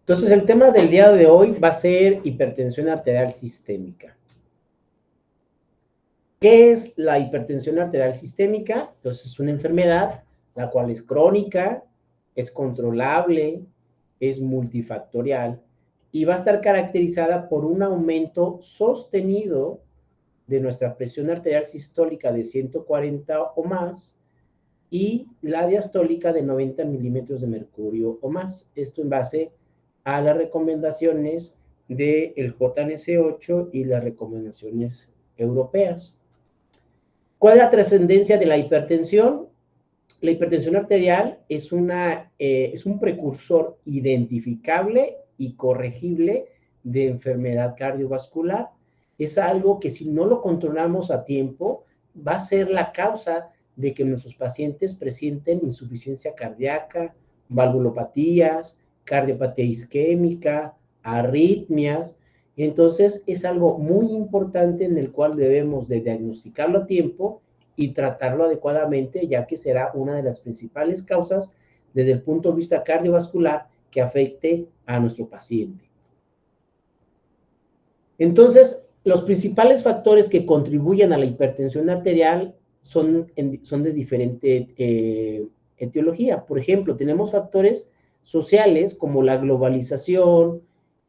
Entonces, el tema del día de hoy va a ser hipertensión arterial sistémica. ¿Qué es la hipertensión arterial sistémica? Entonces, es una enfermedad la cual es crónica, es controlable, es multifactorial y va a estar caracterizada por un aumento sostenido de nuestra presión arterial sistólica de 140 o más y la diastólica de 90 milímetros de mercurio o más. Esto en base a las recomendaciones del JNS8 y las recomendaciones europeas. ¿Cuál es la trascendencia de la hipertensión? La hipertensión arterial es un precursor identificable y corregible de enfermedad cardiovascular. Es algo que si no lo controlamos a tiempo, va a ser la causa de que nuestros pacientes presenten insuficiencia cardíaca, valvulopatías, cardiopatía isquémica, arritmias. Entonces, es algo muy importante en el cual debemos de diagnosticarlo a tiempo y tratarlo adecuadamente, ya que será una de las principales causas desde el punto de vista cardiovascular que afecte a nuestro paciente. Entonces, los principales factores que contribuyen a la hipertensión arterial son de diferente etiología. Por ejemplo, tenemos factores sociales como la globalización,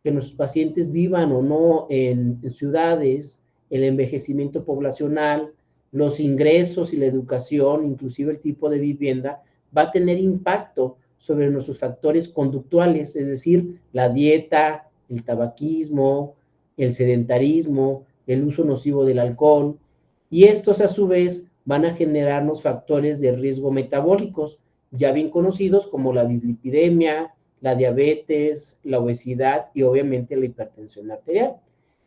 que nuestros pacientes vivan o no en ciudades, el envejecimiento poblacional, los ingresos y la educación, inclusive el tipo de vivienda, va a tener impacto sobre nuestros factores conductuales, es decir, la dieta, el tabaquismo, el sedentarismo, el uso nocivo del alcohol, y estos a su vez van a generarnos factores de riesgo metabólicos, ya bien conocidos como la dislipidemia, la diabetes, la obesidad y obviamente la hipertensión arterial.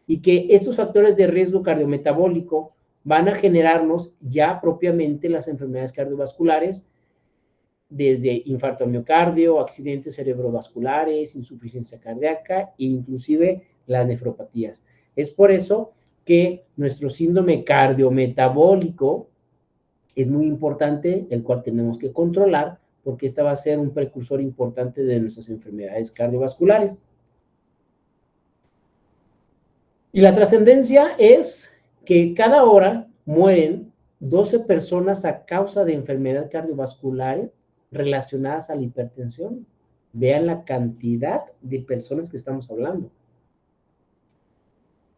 Y que estos factores de riesgo cardiometabólico van a generarnos ya propiamente las enfermedades cardiovasculares, desde infarto al miocardio, accidentes cerebrovasculares, insuficiencia cardíaca e inclusive las nefropatías. Es por eso que nuestro síndrome cardiometabólico es muy importante, el cual tenemos que controlar, porque esta va a ser un precursor importante de nuestras enfermedades cardiovasculares. Y la trascendencia es que cada hora mueren 12 personas a causa de enfermedades cardiovasculares relacionadas a la hipertensión. Vean la cantidad de personas que estamos hablando.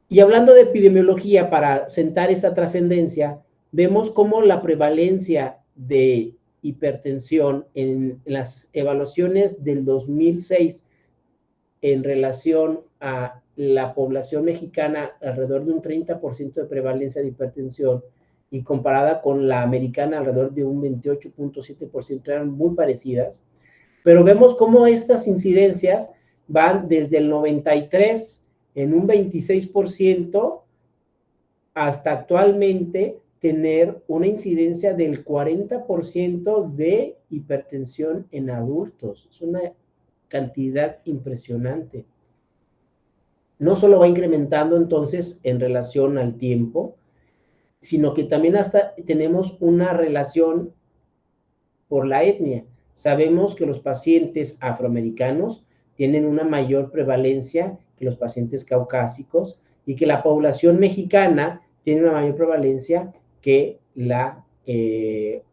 Y hablando de epidemiología, para sentar esa trascendencia, vemos cómo la prevalencia de hipertensión en las evaluaciones del 2006 en relación a la población mexicana, alrededor de un 30% de prevalencia de hipertensión, y comparada con la americana, alrededor de un 28.7%, eran muy parecidas. Pero vemos cómo estas incidencias van desde el 93 en un 26% hasta actualmente tener una incidencia del 40% de hipertensión en adultos. Es una cantidad impresionante. No solo va incrementando entonces en relación al tiempo, sino que también hasta tenemos una relación por la etnia. Sabemos que los pacientes afroamericanos tienen una mayor prevalencia que los pacientes caucásicos y que la población mexicana tiene una mayor prevalencia que la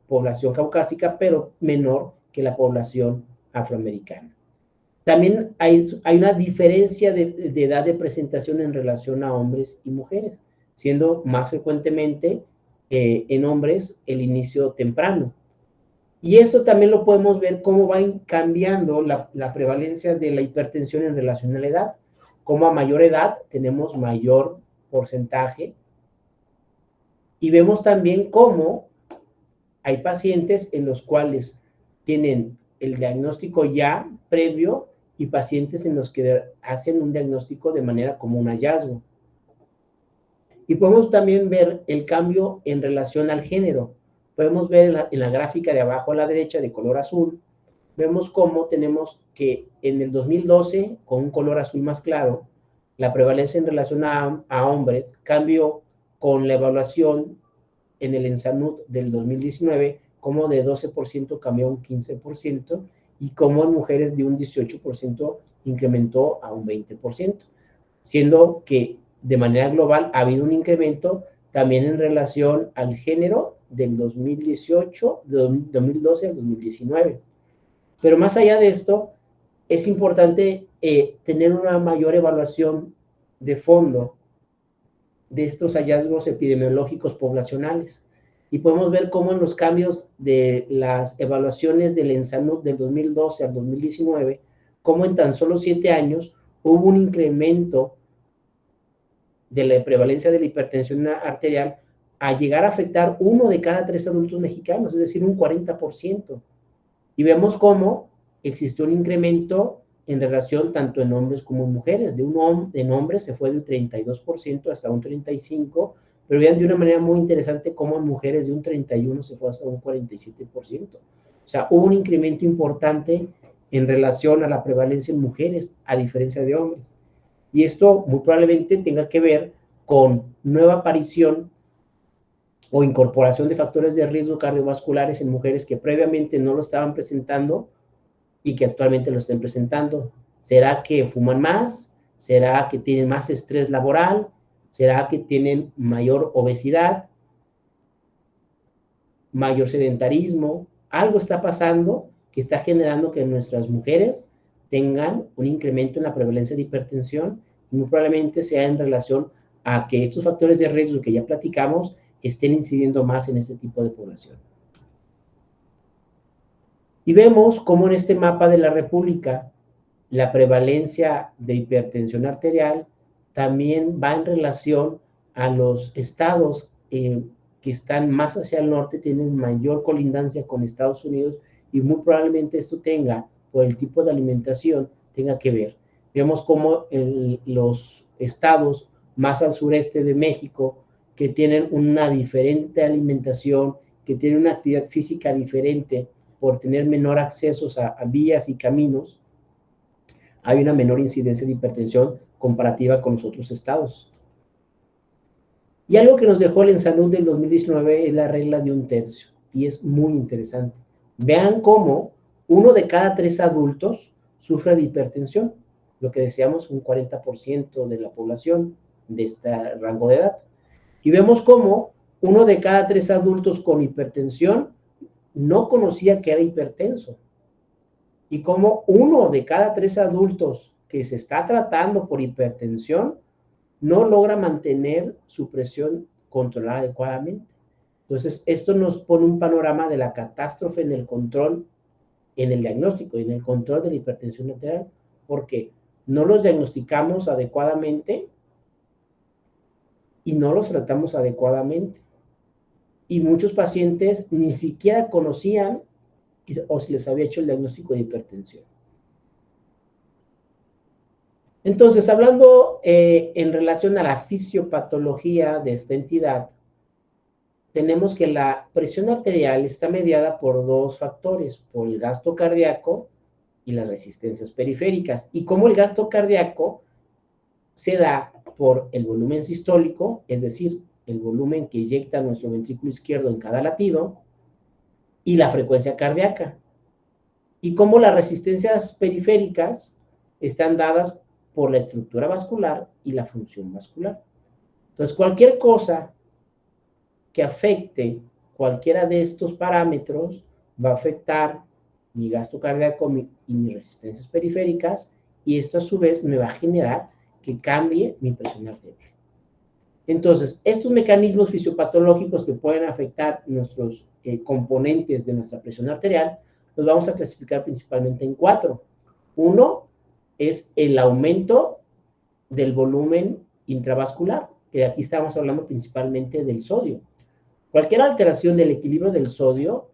población caucásica, pero menor que la población afroamericana. También hay una diferencia de edad de presentación en relación a hombres y mujeres, siendo más frecuentemente en hombres el inicio temprano. Y eso también lo podemos ver cómo va cambiando la prevalencia de la hipertensión en relación a la edad. Como a mayor edad tenemos mayor porcentaje. Y vemos también cómo hay pacientes en los cuales tienen el diagnóstico ya previo y pacientes en los que hacen un diagnóstico de manera como un hallazgo. Y podemos también ver el cambio en relación al género. Podemos ver en la gráfica de abajo a la derecha de color azul, vemos cómo tenemos que en el 2012, con un color azul más claro, la prevalencia en relación a hombres cambió con la evaluación en el ENSANUD del 2019, cómo de 12% cambió a un 15% y cómo en mujeres de un 18% incrementó a un 20%, siendo que de manera global ha habido un incremento también en relación al género del 2018, de 2012 al 2019. Pero más allá de esto, es importante tener una mayor evaluación de fondo de estos hallazgos epidemiológicos poblacionales. Y podemos ver cómo en los cambios de las evaluaciones del ENSANUD del 2012 al 2019, cómo en tan solo 7 años hubo un incremento de la prevalencia de la hipertensión arterial a llegar a afectar 1 de cada 3 adultos mexicanos, es decir, un 40%. Y vemos cómo existió un incremento en relación tanto en hombres como en mujeres. En hombres se fue del 32% hasta un 35%, pero vean de una manera muy interesante cómo en mujeres de un 31% se fue hasta un 47%. O sea, hubo un incremento importante en relación a la prevalencia en mujeres, a diferencia de hombres. Y esto muy probablemente tenga que ver con nueva aparición o incorporación de factores de riesgo cardiovasculares en mujeres que previamente no lo estaban presentando y que actualmente lo estén presentando. ¿Será que fuman más? ¿Será que tienen más estrés laboral? ¿Será que tienen mayor obesidad? ¿Mayor sedentarismo? Algo está pasando que está generando que nuestras mujeres tengan un incremento en la prevalencia de hipertensión y muy probablemente sea en relación a que estos factores de riesgo que ya platicamos estén incidiendo más en este tipo de población. Y vemos cómo en este mapa de la República la prevalencia de hipertensión arterial también va en relación a los estados que están más hacia el norte, tienen mayor colindancia con Estados Unidos y muy probablemente esto tenga, por el tipo de alimentación, tenga que ver. Vemos cómo los estados más al sureste de México, que tienen una diferente alimentación, que tienen una actividad física diferente, por tener menor acceso a vías y caminos, hay una menor incidencia de hipertensión comparativa con los otros estados. Y algo que nos dejó el ENSANUD del 2019 es la regla de 1/3, y es muy interesante. Vean cómo 1 de cada 3 adultos sufre de hipertensión, lo que decíamos, un 40% de la población de este rango de edad. Y vemos cómo 1 de cada 3 adultos con hipertensión no conocía que era hipertenso. Y como 1 de cada 3 adultos que se está tratando por hipertensión no logra mantener su presión controlada adecuadamente. Entonces, esto nos pone un panorama de la catástrofe en el control, en el diagnóstico y en el control de la hipertensión arterial, porque no los diagnosticamos adecuadamente y no los tratamos adecuadamente. Y muchos pacientes ni siquiera conocían o se les había hecho el diagnóstico de hipertensión. Entonces, hablando en relación a la fisiopatología de esta entidad, tenemos que la presión arterial está mediada por 2 factores, por el gasto cardíaco y las resistencias periféricas. Y como el gasto cardíaco se da por el volumen sistólico, es decir, el volumen que inyecta nuestro ventrículo izquierdo en cada latido, y la frecuencia cardíaca. Y como las resistencias periféricas están dadas por la estructura vascular y la función vascular. Entonces, cualquier cosa que afecte cualquiera de estos parámetros va a afectar mi gasto cardíaco y mis resistencias periféricas, y esto a su vez me va a generar que cambie mi presión arterial. Entonces, estos mecanismos fisiopatológicos que pueden afectar nuestros componentes de nuestra presión arterial, los vamos a clasificar principalmente en 4. Uno es el aumento del volumen intravascular, que aquí estamos hablando principalmente del sodio. Cualquier alteración del equilibrio del sodio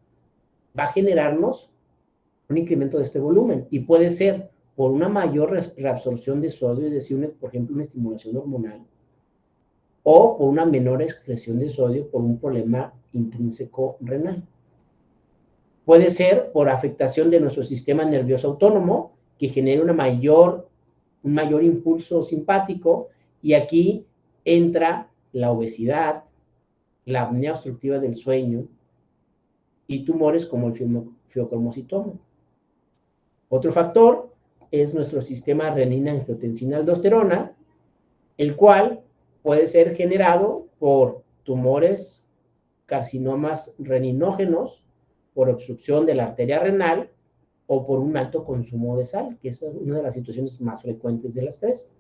va a generarnos un incremento de este volumen, y puede ser por una mayor reabsorción de sodio, es decir, por ejemplo, una estimulación hormonal, o por una menor excreción de sodio por un problema intrínseco renal. Puede ser por afectación de nuestro sistema nervioso autónomo, que genere un mayor impulso simpático, y aquí entra la obesidad, la apnea obstructiva del sueño, y tumores como el fiocromocitoma. Otro factor es nuestro sistema renina-angiotensina-aldosterona, el cual puede ser generado por tumores, carcinomas reninógenos, por obstrucción de la arteria renal o por un alto consumo de sal, que es una de las situaciones más frecuentes de las tres.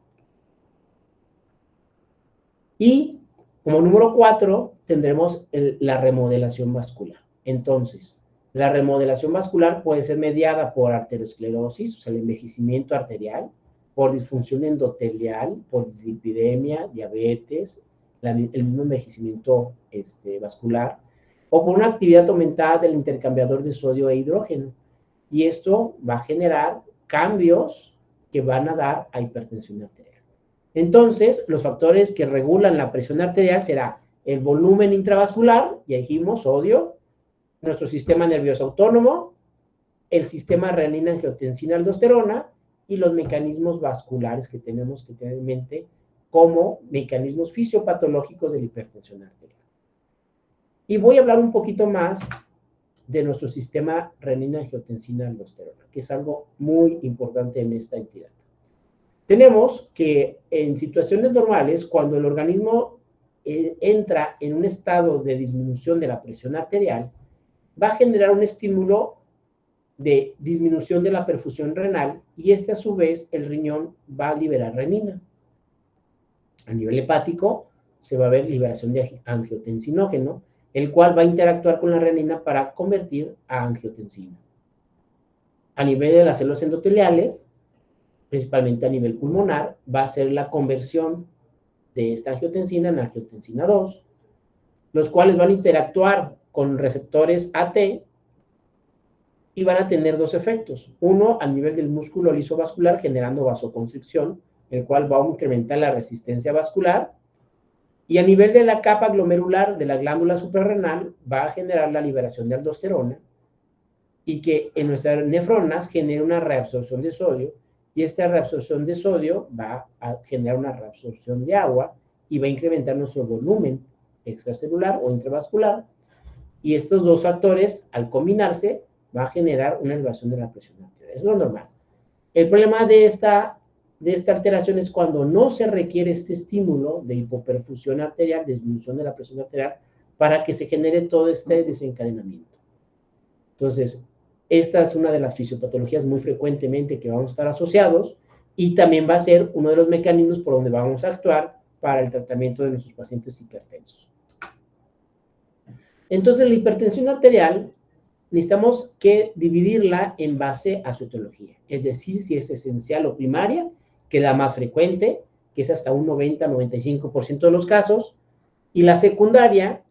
Y como número 4 tendremos la remodelación vascular. Entonces, la remodelación vascular puede ser mediada por arteriosclerosis, o sea, el envejecimiento arterial, por disfunción endotelial, por dislipidemia, diabetes, el mismo envejecimiento vascular, o por una actividad aumentada del intercambiador de sodio e hidrógeno. Y esto va a generar cambios que van a dar a hipertensión arterial. Entonces, los factores que regulan la presión arterial será el volumen intravascular, ya dijimos, sodio, nuestro sistema nervioso autónomo, el sistema renina-angiotensina-aldosterona y los mecanismos vasculares que tenemos que tener en mente como mecanismos fisiopatológicos de la hipertensión arterial. Y voy a hablar un poquito más de nuestro sistema renina-angiotensina-aldosterona, que es algo muy importante en esta entidad. Tenemos que en situaciones normales, cuando el organismo entra en un estado de disminución de la presión arterial, va a generar un estímulo de disminución de la perfusión renal y a su vez el riñón va a liberar renina. A nivel hepático se va a ver liberación de angiotensinógeno, el cual va a interactuar con la renina para convertir a angiotensina. A nivel de las células endoteliales, principalmente a nivel pulmonar, va a ser la conversión de esta angiotensina en angiotensina 2, los cuales van a interactuar con receptores AT y van a tener dos efectos. Uno, a nivel del músculo liso vascular, generando vasoconstricción, el cual va a incrementar la resistencia vascular, y a nivel de la capa glomerular de la glándula suprarrenal, va a generar la liberación de aldosterona, y que en nuestras nefronas genera una reabsorción de sodio, y esta reabsorción de sodio va a generar una reabsorción de agua y va a incrementar nuestro volumen extracelular o intravascular. Y estos dos factores, al combinarse, va a generar una elevación de la presión arterial. Es lo normal. El problema de esta alteración es cuando no se requiere este estímulo de hipoperfusión arterial, disminución de la presión arterial, para que se genere todo este desencadenamiento. Entonces, esta es una de las fisiopatologías muy frecuentemente que vamos a estar asociados y también va a ser uno de los mecanismos por donde vamos a actuar para el tratamiento de nuestros pacientes hipertensos. Entonces, la hipertensión arterial necesitamos que dividirla en base a su etiología, es decir, si es esencial o primaria, que es la más frecuente, que es hasta un 90-95% de los casos, y la secundaria,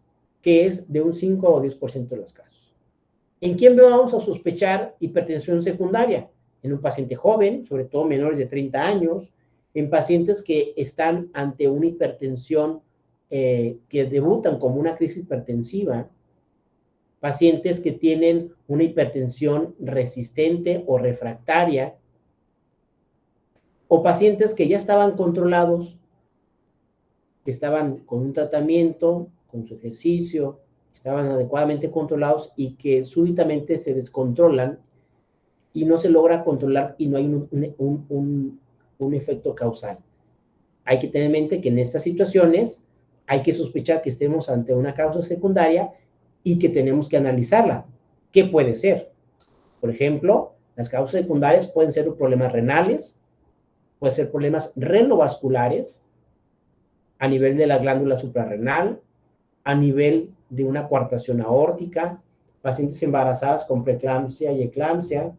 que es de un 5 o 10% de los casos. ¿En quién vamos a sospechar hipertensión secundaria? En un paciente joven, sobre todo menores de 30 años, en pacientes que están ante una hipertensión que debutan como una crisis hipertensiva, pacientes que tienen una hipertensión resistente o refractaria, o pacientes que ya estaban controlados, que estaban con un tratamiento, con su ejercicio, estaban adecuadamente controlados y que súbitamente se descontrolan y no se logra controlar y no hay un efecto causal. Hay que tener en mente que en estas situaciones hay que sospechar que estemos ante una causa secundaria y que tenemos que analizarla. ¿Qué puede ser? Por ejemplo, las causas secundarias pueden ser problemas renales, pueden ser problemas renovasculares a nivel de la glándula suprarrenal, a nivel de una coartación aórtica, pacientes embarazadas con preeclampsia y eclampsia,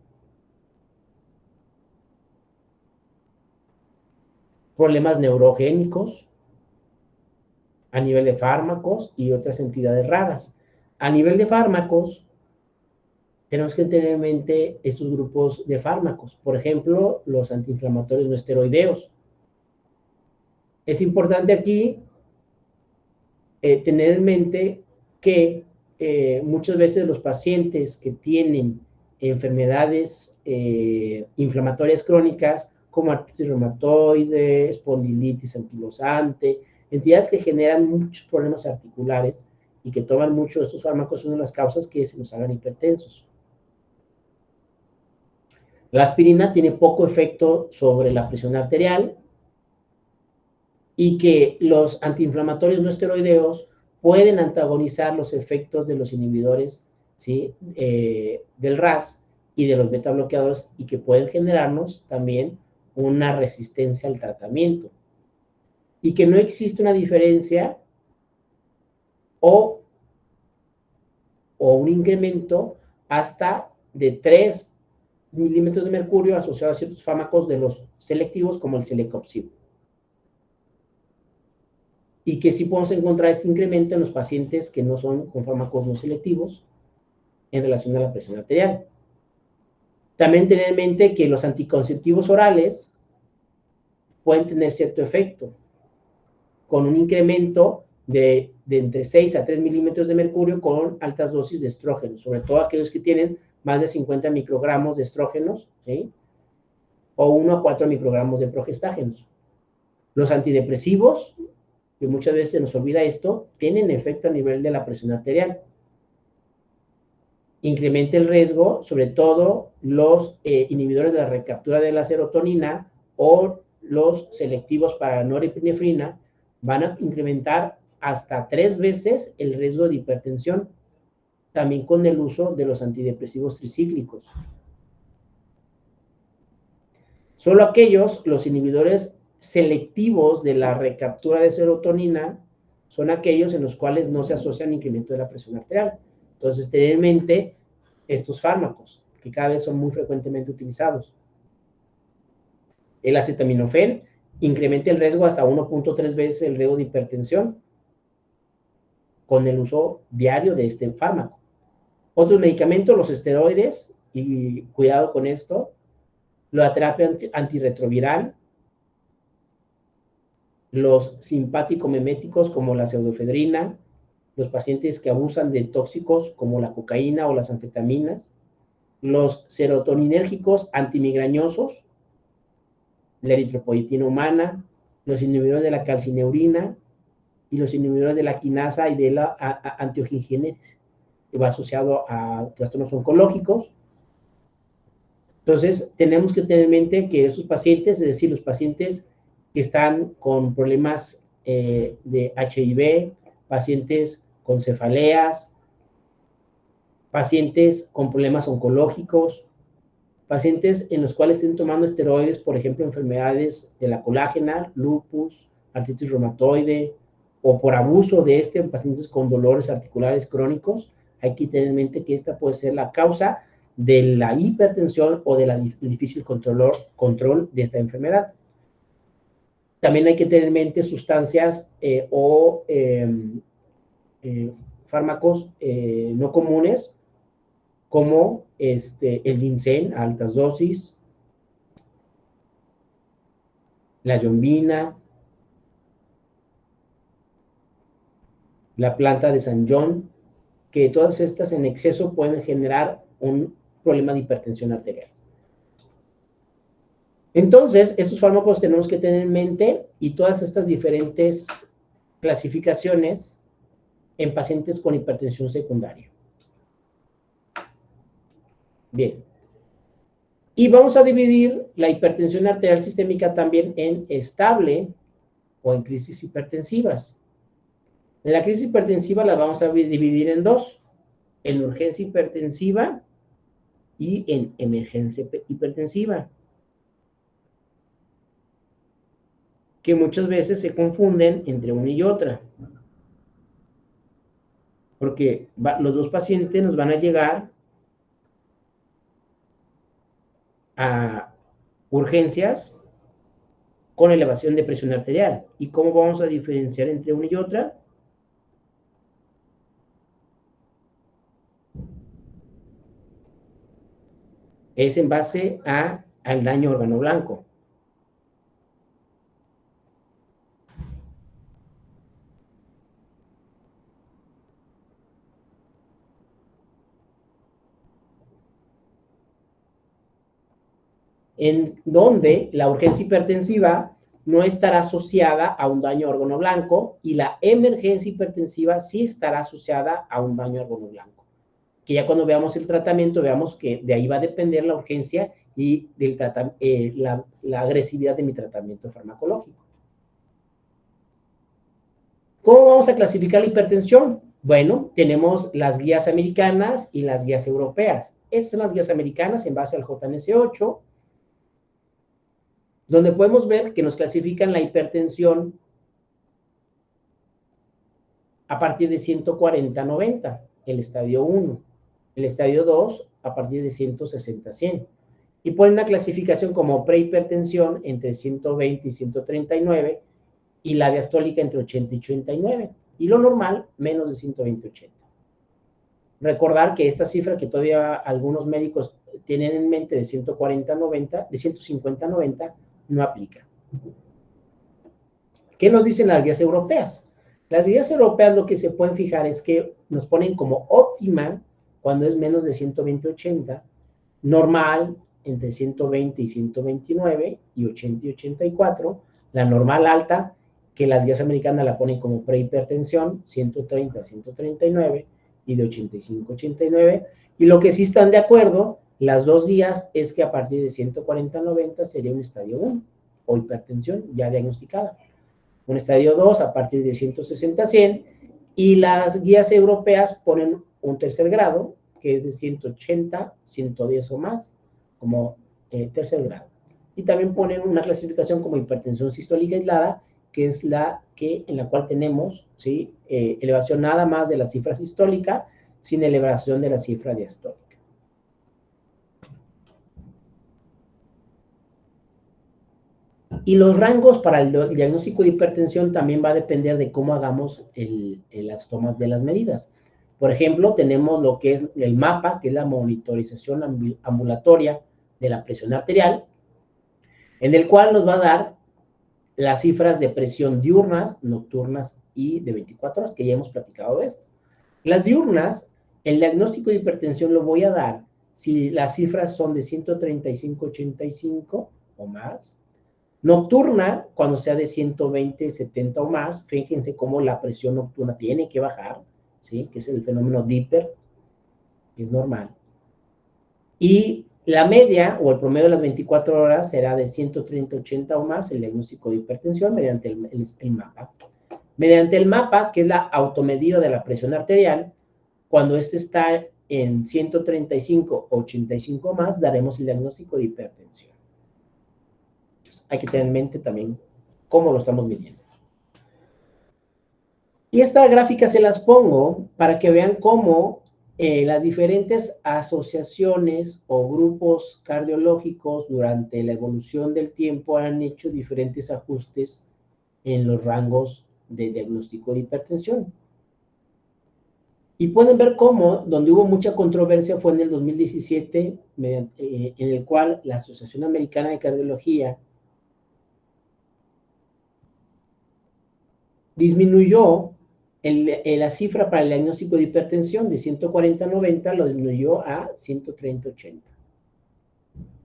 problemas neurogénicos a nivel de fármacos y otras entidades raras. A nivel de fármacos, tenemos que tener en mente estos grupos de fármacos, por ejemplo, los antiinflamatorios no esteroideos. Es importante aquí tener en mente que muchas veces los pacientes que tienen enfermedades inflamatorias crónicas, como artritis reumatoide, espondilitis anquilosante, entidades que generan muchos problemas articulares, y que toman mucho de estos fármacos son una de las causas que se nos hagan hipertensos. La aspirina tiene poco efecto sobre la presión arterial y que los antiinflamatorios no esteroideos pueden antagonizar los efectos de los inhibidores, ¿sí? Del RAS y de los beta bloqueadores y que pueden generarnos también una resistencia al tratamiento. Y que no existe una diferencia o un incremento hasta de 3 milímetros de mercurio asociado a ciertos fármacos de los selectivos como el celecoxib. Y que sí podemos encontrar este incremento en los pacientes que no son con fármacos no selectivos en relación a la presión arterial. También tener en mente que los anticonceptivos orales pueden tener cierto efecto, con un incremento de entre 6 a 3 milímetros de mercurio con altas dosis de estrógenos, sobre todo aquellos que tienen más de 50 microgramos de estrógenos, ¿sí? O 1 a 4 microgramos de progestágenos. Los antidepresivos, que muchas veces se nos olvida esto, tienen efecto a nivel de la presión arterial. Incrementa el riesgo, sobre todo los inhibidores de la recaptura de la serotonina o los selectivos para norepinefrina van a incrementar hasta 3 veces el riesgo de hipertensión, también con el uso de los antidepresivos tricíclicos. Solo aquellos, los inhibidores selectivos de la recaptura de serotonina, son aquellos en los cuales no se asocia incremento de la presión arterial. Entonces, tener en mente estos fármacos, que cada vez son muy frecuentemente utilizados. El acetaminofén incrementa el riesgo hasta 1.3 veces el riesgo de hipertensión con el uso diario de este fármaco. Otros medicamentos, los esteroides, y cuidado con esto, la terapia antirretroviral, los simpático-meméticos como la pseudoefedrina, los pacientes que abusan de tóxicos como la cocaína o las anfetaminas, los serotoninérgicos antimigrañosos, la eritropoyetina humana, los inhibidores de la calcineurina y los inhibidores de la quinasa y de la angiogénesis, que va asociado a trastornos oncológicos. Entonces, tenemos que tener en mente que esos pacientes, es decir, los pacientes que están con problemas de HIV, pacientes con cefaleas, pacientes con problemas oncológicos, pacientes en los cuales estén tomando esteroides, por ejemplo, enfermedades de la colágena, lupus, artritis reumatoide, o por abuso de en pacientes con dolores articulares crónicos, hay que tener en mente que esta puede ser la causa de la hipertensión o de la difícil control de esta enfermedad. También hay que tener en mente sustancias fármacos no comunes, como el ginseng a altas dosis, la yombina, la planta de San John, que todas estas en exceso pueden generar un problema de hipertensión arterial. Entonces, estos fármacos tenemos que tener en mente y todas estas diferentes clasificaciones en pacientes con hipertensión secundaria. Bien. Y vamos a dividir la hipertensión arterial sistémica también en estable o en crisis hipertensivas. En la crisis hipertensiva la vamos a dividir en dos, en urgencia hipertensiva y en emergencia hipertensiva, que muchas veces se confunden entre una y otra, porque los dos pacientes nos van a llegar a urgencias con elevación de presión arterial. ¿Y cómo vamos a diferenciar entre una y otra? Es en base al daño órgano blanco. En donde la urgencia hipertensiva no estará asociada a un daño a órgano blanco y la emergencia hipertensiva sí estará asociada a un daño a órgano blanco. Que ya cuando veamos el tratamiento, veamos que de ahí va a depender la urgencia y la agresividad de mi tratamiento farmacológico. ¿Cómo vamos a clasificar la hipertensión? Bueno, tenemos las guías americanas y las guías europeas. Estas son las guías americanas en base al JNS8, donde podemos ver que nos clasifican la hipertensión a partir de 140-90, el estadio 1. El estadio 2 a partir de 160-100. Y ponen una clasificación como prehipertensión entre 120 y 139 y la diastólica entre 80 y 89. Y lo normal, menos de 120-80. Recordar que esta cifra que todavía algunos médicos tienen en mente de 140-90, de 150-90, no aplica. ¿Qué nos dicen las guías europeas? Las guías europeas lo que se pueden fijar es que nos ponen como óptima cuando es menos de 120-80, normal entre 120 y 129 y 80 y 84, la normal alta que las guías americanas la ponen como prehipertensión, 130-139 y de 85-89, y lo que sí están de acuerdo las dos guías es que a partir de 140-90 sería un estadio 1 o hipertensión ya diagnosticada. Un estadio 2 a partir de 160-100 y las guías europeas ponen un tercer grado que es de 180, 110 o más como tercer grado. Y también ponen una clasificación como hipertensión sistólica aislada, que es la que en la cual tenemos ¿sí? Elevación nada más de la cifra sistólica sin elevación de la cifra diastólica. Y los rangos para el diagnóstico de hipertensión también va a depender de cómo hagamos las tomas de las medidas. Por ejemplo, tenemos lo que es el MAPA, que es la monitorización ambulatoria de la presión arterial, en el cual nos va a dar las cifras de presión diurnas, nocturnas y de 24 horas, que ya hemos platicado de esto. Las diurnas, el diagnóstico de hipertensión lo voy a dar si las cifras son de 135-85 o más. Nocturna, cuando sea de 120-70 o más, fíjense cómo la presión nocturna tiene que bajar, ¿sí? Que es el fenómeno Dipper, que es normal. Y la media o el promedio de las 24 horas será de 130-80 o más el diagnóstico de hipertensión mediante el MAPA. Mediante el MAPA, que es la automedida de la presión arterial, cuando este está en 135-85 o más, daremos el diagnóstico de hipertensión. Entonces, hay que tener en mente también cómo lo estamos midiendo. Y esta gráfica se las pongo para que vean cómo las diferentes asociaciones o grupos cardiológicos durante la evolución del tiempo han hecho diferentes ajustes en los rangos de diagnóstico de hipertensión. Y pueden ver cómo, donde hubo mucha controversia fue en el 2017, en el cual la Asociación Americana de Cardiología disminuyó la cifra para el diagnóstico de hipertensión de 140-90, lo disminuyó a 130-80.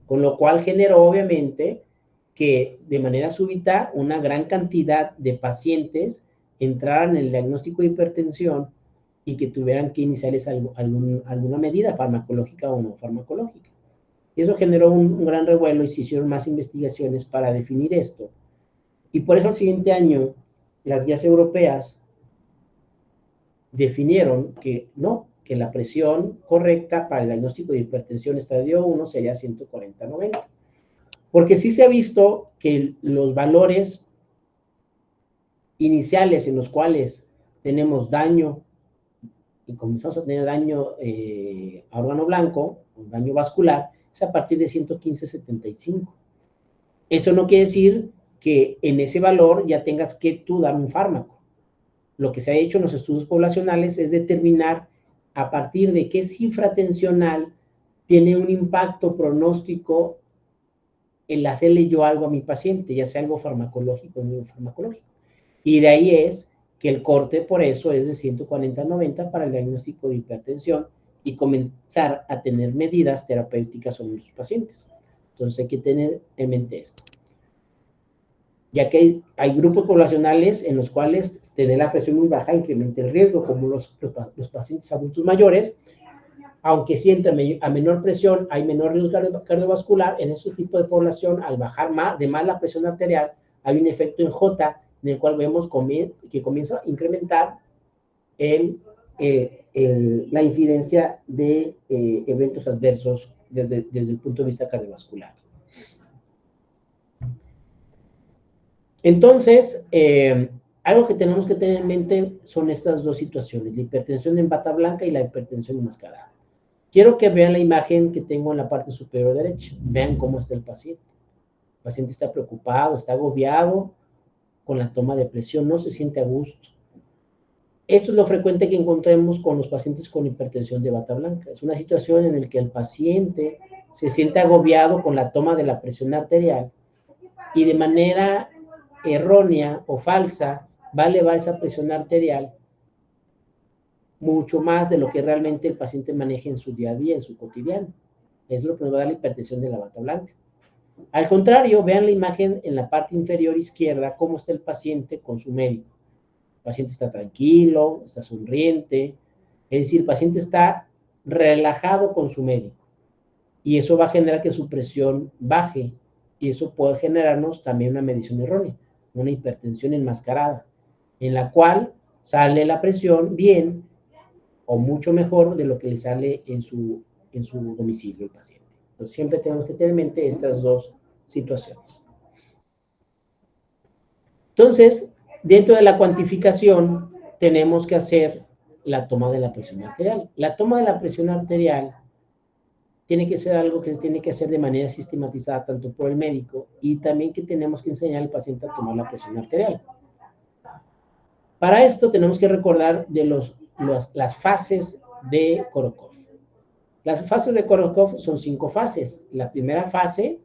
Con lo cual generó, obviamente, que de manera súbita una gran cantidad de pacientes entraran en el diagnóstico de hipertensión y que tuvieran que iniciarles alguna medida farmacológica o no farmacológica. Y eso generó un gran revuelo y se hicieron más investigaciones para definir esto. Y por eso el siguiente año las guías europeas definieron que no, que la presión correcta para el diagnóstico de hipertensión estadio 1 sería 140-90. Porque sí se ha visto que los valores iniciales en los cuales tenemos daño y comenzamos a tener daño a órgano blanco, o daño vascular, es a partir de 115-75. Eso no quiere decir que en ese valor ya tengas que tú dar un fármaco. Lo que se ha hecho en los estudios poblacionales es determinar a partir de qué cifra tensional tiene un impacto pronóstico el hacerle yo algo a mi paciente, ya sea algo farmacológico o no farmacológico. Y de ahí es que el corte por eso es de 140-90 para el diagnóstico de hipertensión y comenzar a tener medidas terapéuticas sobre sus pacientes. Entonces hay que tener en mente esto. ya que hay grupos poblacionales en los cuales tener la presión muy baja incrementa el riesgo, como los pacientes adultos mayores, aunque sí a menor presión hay menor riesgo cardiovascular. En este tipo de población, al bajar de más la presión arterial, hay un efecto en J, en el cual vemos que comienza a incrementar la incidencia de eventos adversos desde el punto de vista cardiovascular. Entonces, algo que tenemos que tener en mente son estas dos situaciones, la hipertensión en bata blanca y la hipertensión enmascarada. Quiero que vean la imagen que tengo en la parte superior derecha. Vean cómo está el paciente. El paciente está preocupado, está agobiado con la toma de presión, no se siente a gusto. Esto es lo frecuente que encontramos con los pacientes con hipertensión de bata blanca. Es una situación en la que el paciente se siente agobiado con la toma de la presión arterial y de manera errónea o falsa va a elevar esa presión arterial mucho más de lo que realmente el paciente maneja en su día a día, en su cotidiano. Es lo que nos va a dar la hipertensión de la bata blanca. Al contrario, vean la imagen en la parte inferior izquierda, cómo está el paciente con su médico. El paciente está tranquilo, está sonriente, es decir, el paciente está relajado con su médico. Y eso va a generar que su presión baje, y eso puede generarnos también una medición errónea, una hipertensión enmascarada, en la cual sale la presión bien o mucho mejor de lo que le sale en su domicilio el paciente. Entonces, siempre tenemos que tener en mente estas dos situaciones. Entonces, dentro de la cuantificación, tenemos que hacer la toma de la presión arterial. La toma de la presión arterial tiene que ser algo que se tiene que hacer de manera sistematizada tanto por el médico y también que tenemos que enseñar al paciente a tomar la presión arterial. Para esto tenemos que recordar de las fases de Korokov. Las fases de Korokov son 5 fases. La primera fase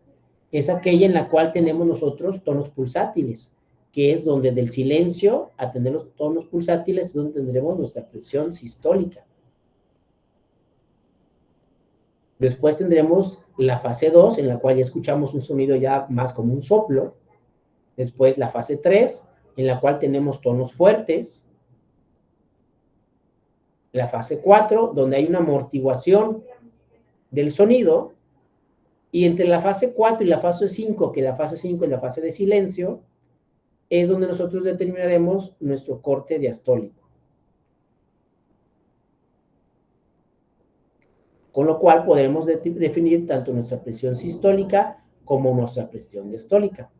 es aquella en la cual tenemos nosotros tonos pulsátiles, que es donde del silencio a tener los tonos pulsátiles es donde tendremos nuestra presión sistólica. Después tendremos la fase 2, en la cual ya escuchamos un sonido ya más como un soplo. Después la fase 3, en la cual tenemos tonos fuertes. La fase 4, donde hay una amortiguación del sonido. Y entre la fase 4 y la fase 5, que la fase 5 es la fase de silencio, es donde nosotros determinaremos nuestro corte diastólico. Con lo cual podremos definir tanto nuestra presión sistólica como nuestra presión diastólica.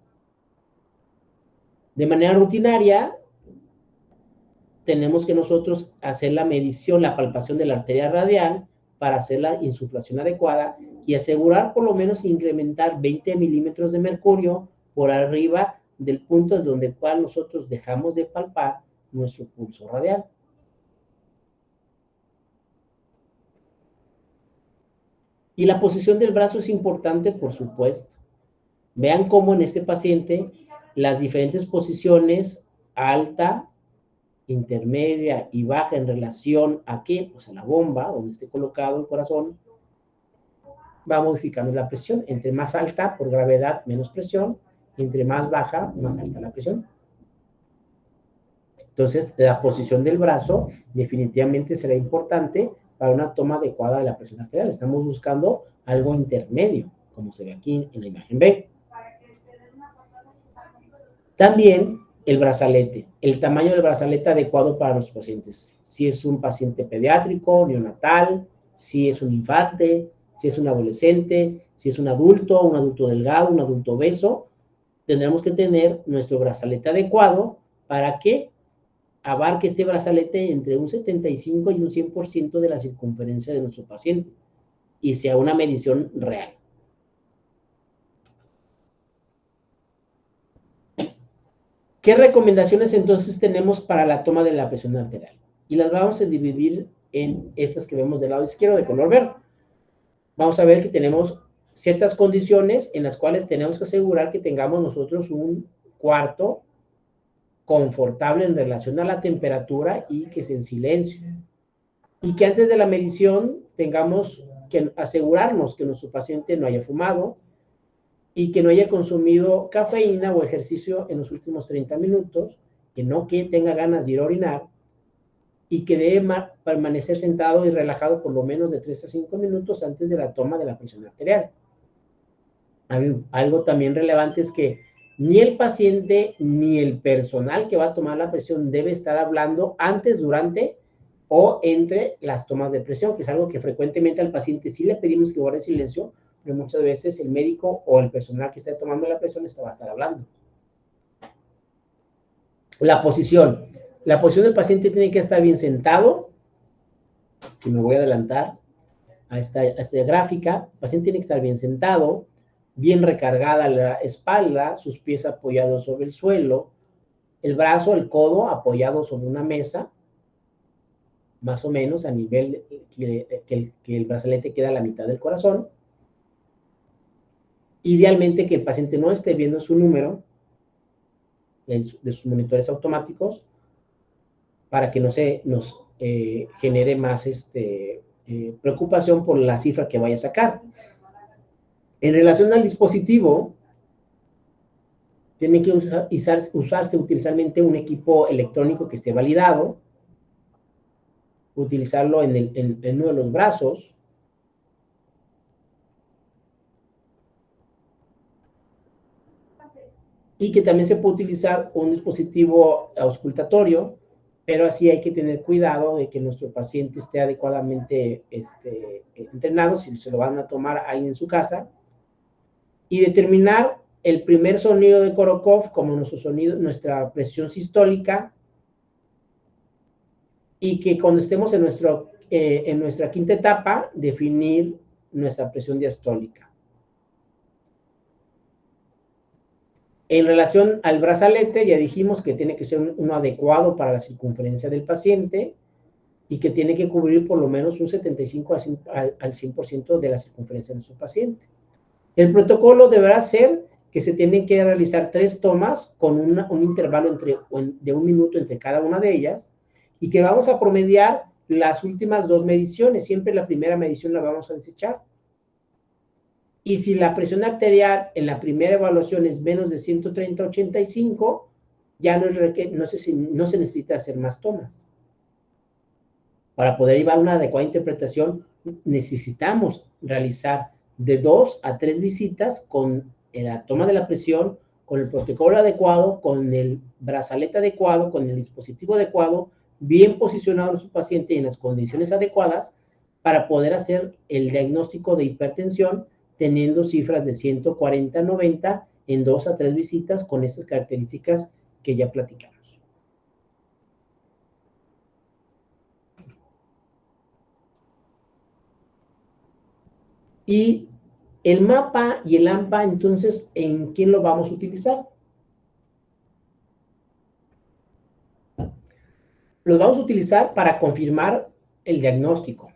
De manera rutinaria, tenemos que nosotros hacer la medición, la palpación de la arteria radial para hacer la insuflación adecuada y asegurar por lo menos incrementar 20 milímetros de mercurio por arriba del punto donde cual nosotros dejamos de palpar nuestro pulso radial. Y la posición del brazo es importante, por supuesto. Vean cómo en este paciente las diferentes posiciones, alta, intermedia y baja en relación a qué, pues a la bomba, donde esté colocado el corazón, va modificando la presión. Entre más alta, por gravedad, menos presión. Entre más baja, más alta la presión. Entonces, la posición del brazo definitivamente será importante para una toma adecuada de la presión arterial. Estamos buscando algo intermedio, como se ve aquí en la imagen B. También el brazalete, el tamaño del brazalete adecuado para los pacientes. Si es un paciente pediátrico, neonatal, si es un infante, si es un adolescente, si es un adulto delgado, un adulto obeso, tendremos que tener nuestro brazalete adecuado para que abarque este brazalete entre un 75 y un 100% de la circunferencia de nuestro paciente y sea una medición real. ¿Qué recomendaciones entonces tenemos para la toma de la presión arterial? Y las vamos a dividir en estas que vemos del lado izquierdo de color verde. Vamos a ver que tenemos ciertas condiciones en las cuales tenemos que asegurar que tengamos nosotros un cuarto confortable en relación a la temperatura y que esté en silencio. Y que antes de la medición tengamos que asegurarnos que nuestro paciente no haya fumado, y que no haya consumido cafeína o ejercicio en los últimos 30 minutos, que no que tenga ganas de ir a orinar, y que debe permanecer sentado y relajado por lo menos de 3 a 5 minutos antes de la toma de la presión arterial. Algo también relevante es que ni el paciente ni el personal que va a tomar la presión debe estar hablando antes, durante o entre las tomas de presión, que es algo que frecuentemente al paciente sí le pedimos que guarde silencio, pero muchas veces el médico o el personal que está tomando la presión va a estar hablando. La posición. La posición del paciente tiene que estar bien sentado, que me voy a adelantar a esta gráfica. El paciente tiene que estar bien sentado, bien recargada la espalda, sus pies apoyados sobre el suelo, el brazo, el codo apoyado sobre una mesa, más o menos a nivel que el brazalete queda a la mitad del corazón. Idealmente que el paciente no esté viendo su número de sus monitores automáticos para que no se nos genere más preocupación por la cifra que vaya a sacar. En relación al dispositivo, tiene que usarse utilizarmente un equipo electrónico que esté validado, utilizarlo en uno de los brazos, y que también se puede utilizar un dispositivo auscultatorio, pero así hay que tener cuidado de que nuestro paciente esté adecuadamente entrenado, si se lo van a tomar ahí en su casa, y determinar el primer sonido de Korokov como nuestro sonido, nuestra presión sistólica, y que cuando estemos en nuestra quinta etapa, definir nuestra presión diastólica. En relación al brazalete, ya dijimos que tiene que ser uno adecuado para la circunferencia del paciente y que tiene que cubrir por lo menos un 75 al 100% de la circunferencia de su paciente. El protocolo deberá ser que se tienen que realizar 3 tomas con un intervalo de 1 minuto entre cada una de ellas, y que vamos a promediar las últimas 2 mediciones. Siempre la primera medición la vamos a desechar. Y si la presión arterial en la primera evaluación es menos de 130/85, ya no se necesita hacer más tomas. Para poder llevar una adecuada interpretación, necesitamos realizar de 2 a 3 visitas con la toma de la presión, con el protocolo adecuado, con el brazalete adecuado, con el dispositivo adecuado, bien posicionado en su paciente y en las condiciones adecuadas, para poder hacer el diagnóstico de hipertensión teniendo cifras de 140/90 en 2 a 3 visitas con estas características que ya platicamos. Y el mapa y el AMPA, entonces, ¿en quién lo vamos a utilizar? Los vamos a utilizar para confirmar el diagnóstico,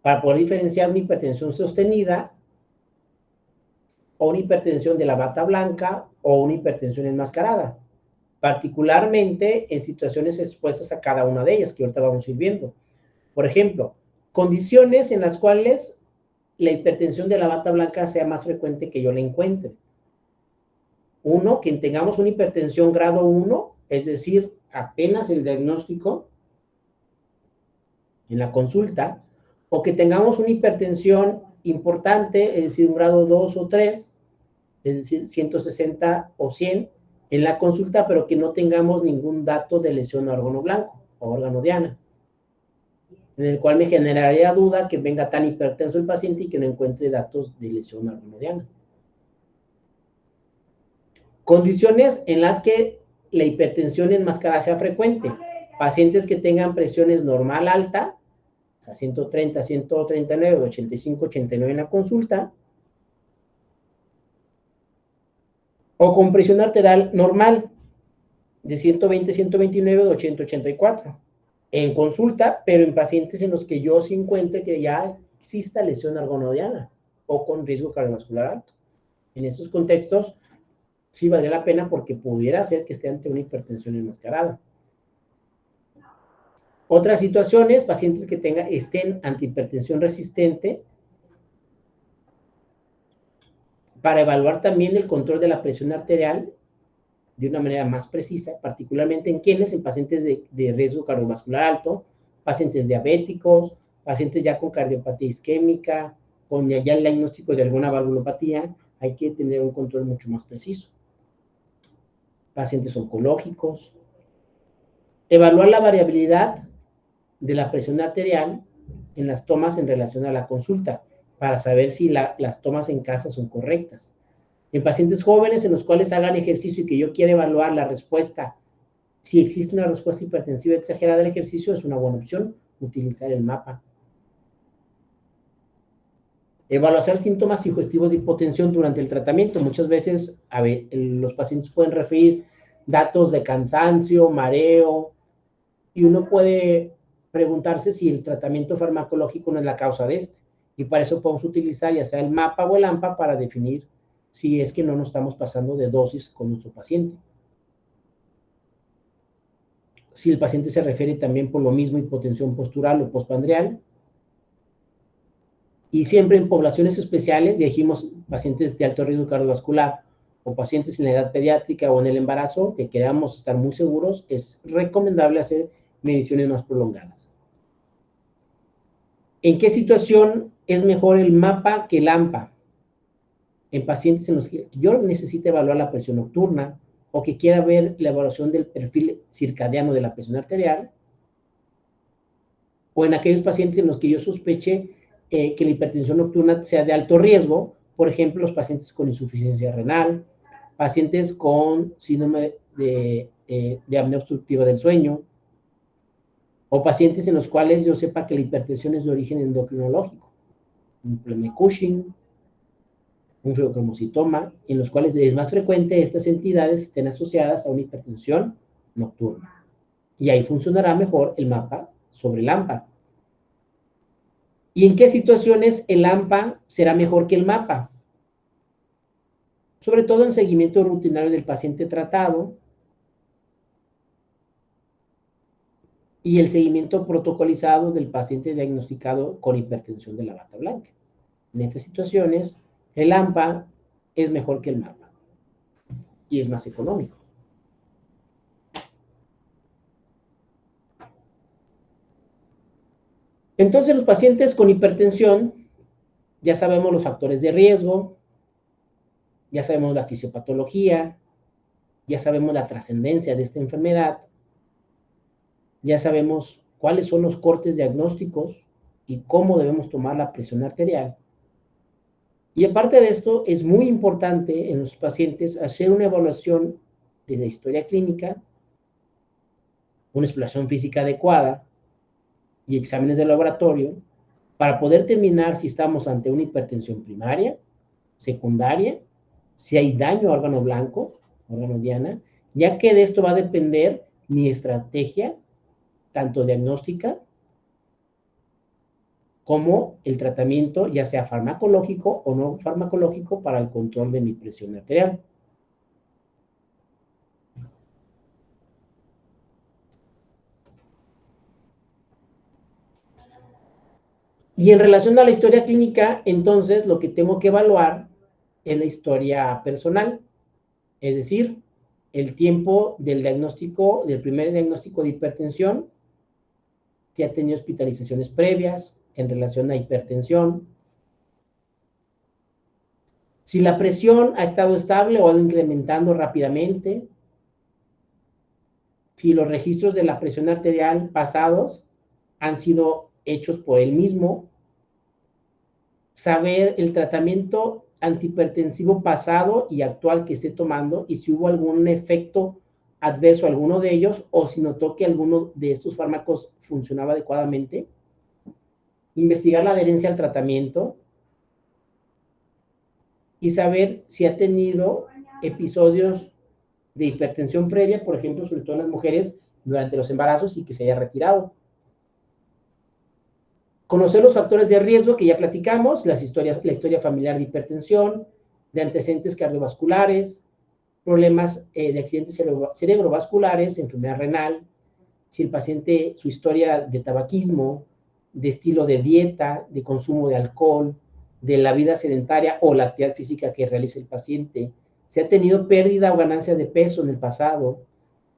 para poder diferenciar una hipertensión sostenida o una hipertensión de la bata blanca o una hipertensión enmascarada, particularmente en situaciones expuestas a cada una de ellas, que ahorita vamos a ir viendo. Por ejemplo, condiciones en las cuales la hipertensión de la bata blanca sea más frecuente que yo la encuentre. Uno, que tengamos una hipertensión grado 1, es decir, apenas el diagnóstico en la consulta, o que tengamos una hipertensión importante, es decir, un grado 2 o 3, es decir, 160 o 100 en la consulta, pero que no tengamos ningún dato de lesión a órgano blanco o órgano diana, en el cual me generaría duda que venga tan hipertenso el paciente y que no encuentre datos de lesión a órgano diana. Condiciones en las que la hipertensión enmascarada sea frecuente. Pacientes que tengan presiones normal alta, o sea, 130, 139, 85, 89 en la consulta, o con presión arterial normal, de 120, 129, de 80, 84, en consulta, pero en pacientes en los que yo sí encuentre que ya exista lesión argonodiana o con riesgo cardiovascular alto. En estos contextos, sí valdría la pena porque pudiera ser que esté ante una hipertensión enmascarada. Otras situaciones, pacientes que estén ante hipertensión resistente para evaluar también el control de la presión arterial de una manera más precisa, particularmente en quienes, en pacientes de riesgo cardiovascular alto, pacientes diabéticos, pacientes ya con cardiopatía isquémica, con ya el diagnóstico de alguna valvulopatía, hay que tener un control mucho más preciso. Pacientes oncológicos. Evaluar la variabilidad de la presión arterial en las tomas en relación a la consulta, para saber si las tomas en casa son correctas. En pacientes jóvenes en los cuales hagan ejercicio y que yo quiera evaluar la respuesta, si existe una respuesta hipertensiva exagerada al ejercicio, es una buena opción utilizar el mapa. Evaluar síntomas sugestivos de hipotensión durante el tratamiento. Muchas veces, los pacientes pueden referir datos de cansancio, mareo, y uno puede preguntarse si el tratamiento farmacológico no es la causa de este. Y para eso podemos utilizar ya sea el mapa o el AMPA para definir si es que no nos estamos pasando de dosis con nuestro paciente. Si el paciente se refiere también por lo mismo hipotensión postural o postprandial. Y siempre en poblaciones especiales, ya dijimos pacientes de alto riesgo cardiovascular o pacientes en la edad pediátrica o en el embarazo, que queramos estar muy seguros, es recomendable hacer mediciones más prolongadas. ¿En qué situación es mejor el mapa que el AMPA? En pacientes en los que yo necesite evaluar la presión nocturna o que quiera ver la evaluación del perfil circadiano de la presión arterial, o en aquellos pacientes en los que yo sospeche que la hipertensión nocturna sea de alto riesgo, por ejemplo, los pacientes con insuficiencia renal, pacientes con síndrome de apnea obstructiva del sueño, o pacientes en los cuales yo sepa que la hipertensión es de origen endocrinológico, un problema de Cushing, un fibrocrimusitoma, en los cuales es más frecuente estas entidades estén asociadas a una hipertensión nocturna. Y ahí funcionará mejor el mapa sobre el AMPA. ¿Y en qué situaciones el AMPA será mejor que el mapa? Sobre todo en seguimiento rutinario del paciente tratado y el seguimiento protocolizado del paciente diagnosticado con hipertensión de la bata blanca. En estas situaciones, el AMPA es mejor que el mapa y es más económico. Entonces, los pacientes con hipertensión, ya sabemos los factores de riesgo, ya sabemos la fisiopatología, ya sabemos la trascendencia de esta enfermedad, ya sabemos cuáles son los cortes diagnósticos y cómo debemos tomar la presión arterial. Y aparte de esto, es muy importante en los pacientes hacer una evaluación de la historia clínica, una exploración física adecuada y exámenes de laboratorio para poder determinar si estamos ante una hipertensión primaria, secundaria, si hay daño a órgano blanco, órgano diana, ya que de esto va a depender mi estrategia, tanto diagnóstica como el tratamiento, ya sea farmacológico o no farmacológico, para el control de mi presión arterial. Y en relación a la historia clínica, entonces lo que tengo que evaluar es la historia personal, es decir, el tiempo del diagnóstico, del primer diagnóstico de hipertensión, si ha tenido hospitalizaciones previas en relación a hipertensión, si la presión ha estado estable o ha ido incrementando rápidamente, si los registros de la presión arterial pasados han sido hechos por él mismo, saber el tratamiento antihipertensivo pasado y actual que esté tomando y si hubo algún efecto adverso a alguno de ellos o si notó que alguno de estos fármacos funcionaba adecuadamente. Investigar la adherencia al tratamiento y saber si ha tenido episodios de hipertensión previa, por ejemplo, sobre todo en las mujeres durante los embarazos y que se haya retirado. Conocer los factores de riesgo que ya platicamos, la historia familiar de hipertensión, de antecedentes cardiovasculares, problemas de accidentes cerebrovasculares, enfermedad renal, si el paciente, su historia de tabaquismo, de estilo de dieta, de consumo de alcohol, de la vida sedentaria o la actividad física que realiza el paciente, si ha tenido pérdida o ganancia de peso en el pasado,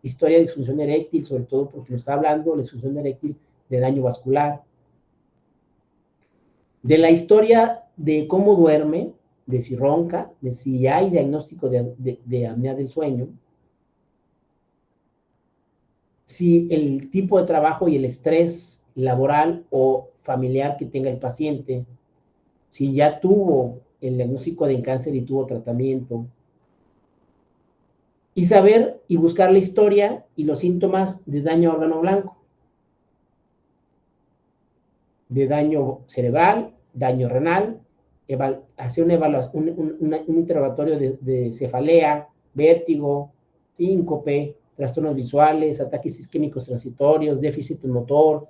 historia de disfunción eréctil, sobre todo porque nos está hablando de disfunción eréctil de daño vascular, de la historia de cómo duerme, de si ronca, de si hay diagnóstico de apnea del sueño, si el tipo de trabajo y el estrés laboral o familiar que tenga el paciente, si ya tuvo el diagnóstico de cáncer y tuvo tratamiento, y saber y buscar la historia y los síntomas de daño a órgano blanco, de daño cerebral, daño renal, hacer un interrogatorio de cefalea, vértigo, síncope, trastornos visuales, ataques isquémicos transitorios, déficit motor,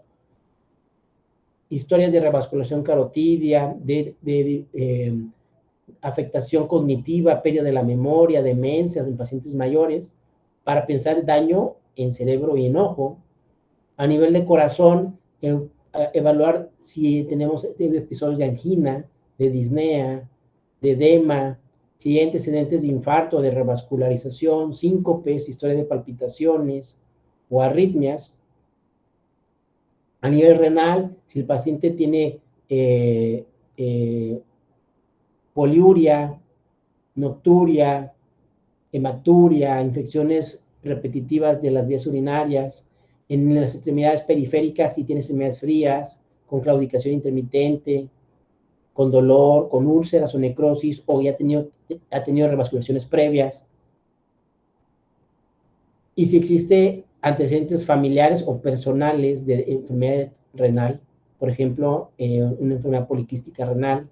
historias de revascularización carotidia, afectación cognitiva, pérdida de la memoria, demencias en pacientes mayores, para pensar daño en cerebro y en ojo. A nivel de corazón, evaluar si tenemos episodios de angina, de disnea, de edema, si hay antecedentes de infarto, de revascularización, síncopes, historia de palpitaciones o arritmias. A nivel renal, si el paciente tiene poliuria, nocturia, hematuria, infecciones repetitivas de las vías urinarias, en las extremidades periféricas si tiene extremidades frías, con claudicación intermitente, con dolor, con úlceras o necrosis, o ya ha tenido revascularizaciones previas. Y si existe antecedentes familiares o personales de enfermedad renal, por ejemplo, una enfermedad poliquística renal.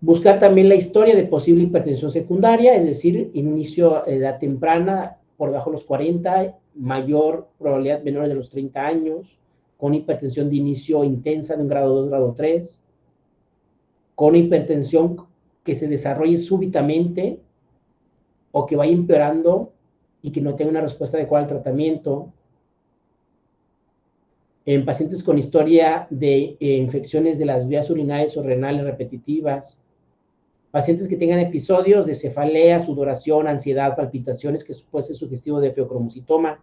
Buscar también la historia de posible hipertensión secundaria, es decir, inicio a edad temprana, por debajo de los 40, mayor probabilidad menores de los 30 años, con hipertensión de inicio intensa de un grado 2, grado 3, con hipertensión que se desarrolle súbitamente o que vaya empeorando y que no tenga una respuesta adecuada al tratamiento. En pacientes con historia de infecciones de las vías urinarias o renales repetitivas, pacientes que tengan episodios de cefalea, sudoración, ansiedad, palpitaciones, que puede ser sugestivo de feocromocitoma,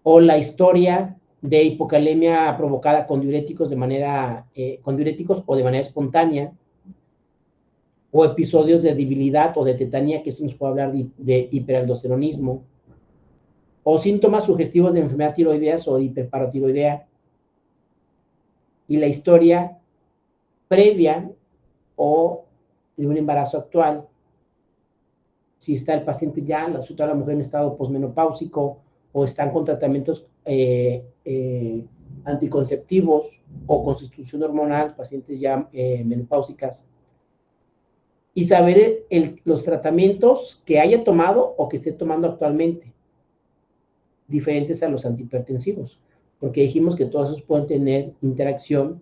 o la historia de hipocalemia provocada con diuréticos o de manera espontánea, o episodios de debilidad o de tetanía, que eso nos puede hablar de hiperaldosteronismo, o síntomas sugestivos de enfermedad tiroideas o de hiperparotiroidea, y la historia previa o de un embarazo actual, si está el paciente ya, la mujer en estado posmenopáusico, o están con tratamientos anticonceptivos o con sustitución hormonal, pacientes ya menopáusicas, y saber los tratamientos que haya tomado o que esté tomando actualmente, diferentes a los antihipertensivos, porque dijimos que todos esos pueden tener interacción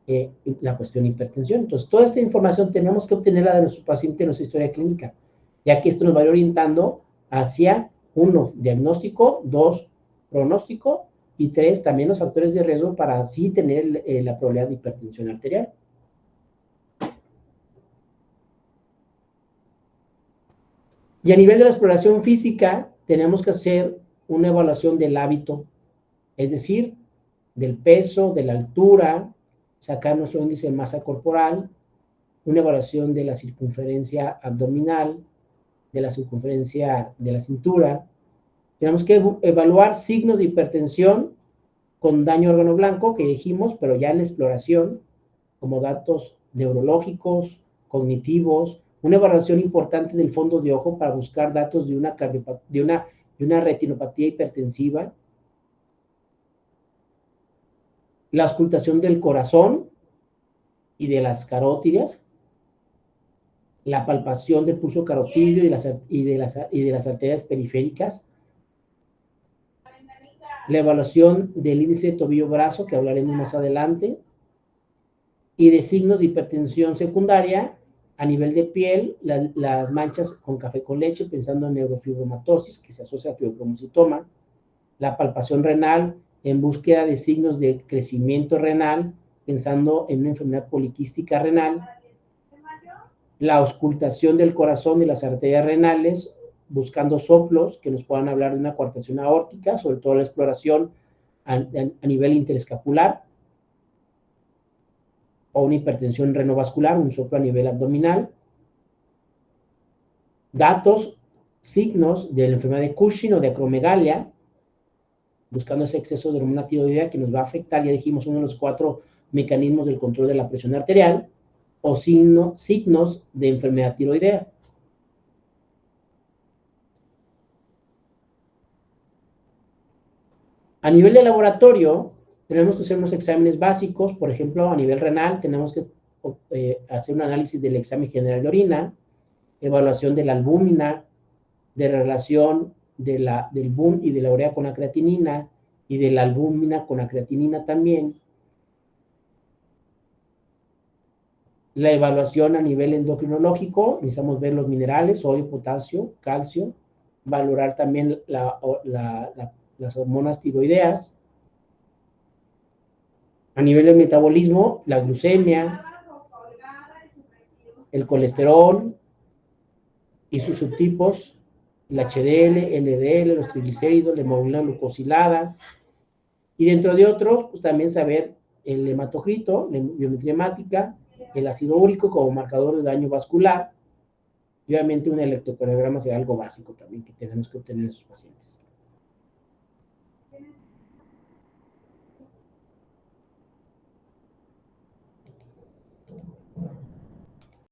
en la cuestión de hipertensión. Entonces, toda esta información tenemos que obtenerla de nuestro paciente en nuestra historia clínica, ya que esto nos va a ir orientando hacia, 1, diagnóstico, 2, pronóstico, y 3, también los factores de riesgo para así tener la probabilidad de hipertensión arterial. Y a nivel de la exploración física, tenemos que hacer una evaluación del hábito, es decir, del peso, de la altura, sacar nuestro índice de masa corporal, una evaluación de la circunferencia abdominal, de la circunferencia de la cintura. Tenemos que evaluar signos de hipertensión con daño a órgano blanco, que dijimos, pero ya en la exploración, como datos neurológicos, cognitivos, una evaluación importante del fondo de ojo para buscar datos de una retinopatía hipertensiva, la auscultación del corazón y de las carótidas, la palpación del pulso carotídeo y de las arterias periféricas, la evaluación del índice de tobillo-brazo, que hablaremos más adelante, y de signos de hipertensión secundaria a nivel de piel, las manchas con café con leche, pensando en neurofibromatosis, que se asocia a feocromocitoma, la palpación renal en búsqueda de signos de crecimiento renal pensando en una enfermedad poliquística renal, la auscultación del corazón y las arterias renales, buscando soplos que nos puedan hablar de una coartación aórtica, sobre todo la exploración a nivel interescapular, o una hipertensión renovascular, un soplo a nivel abdominal. Datos, signos de la enfermedad de Cushing o de acromegalia, buscando ese exceso de hormona tiroidea que nos va a afectar, ya dijimos, uno de los 4 mecanismos del control de la presión arterial, o signos de enfermedad tiroidea. A nivel de laboratorio, tenemos que hacer unos exámenes básicos, por ejemplo, a nivel renal, tenemos que hacer un análisis del examen general de orina, evaluación de la albúmina, de relación del BUN y de la urea con la creatinina, y de la albúmina con la creatinina también. La evaluación a nivel endocrinológico, necesitamos ver los minerales, sodio, potasio, calcio, valorar también las hormonas tiroideas. A nivel del metabolismo, la glucemia, el colesterol y sus subtipos, el HDL, LDL, los triglicéridos, la hemoglobina glucosilada, y dentro de otros, pues también saber el hematocrito, la biometría hemática, el ácido úrico como marcador de daño vascular, y obviamente un electrocardiograma sería algo básico también que tenemos que obtener en sus pacientes.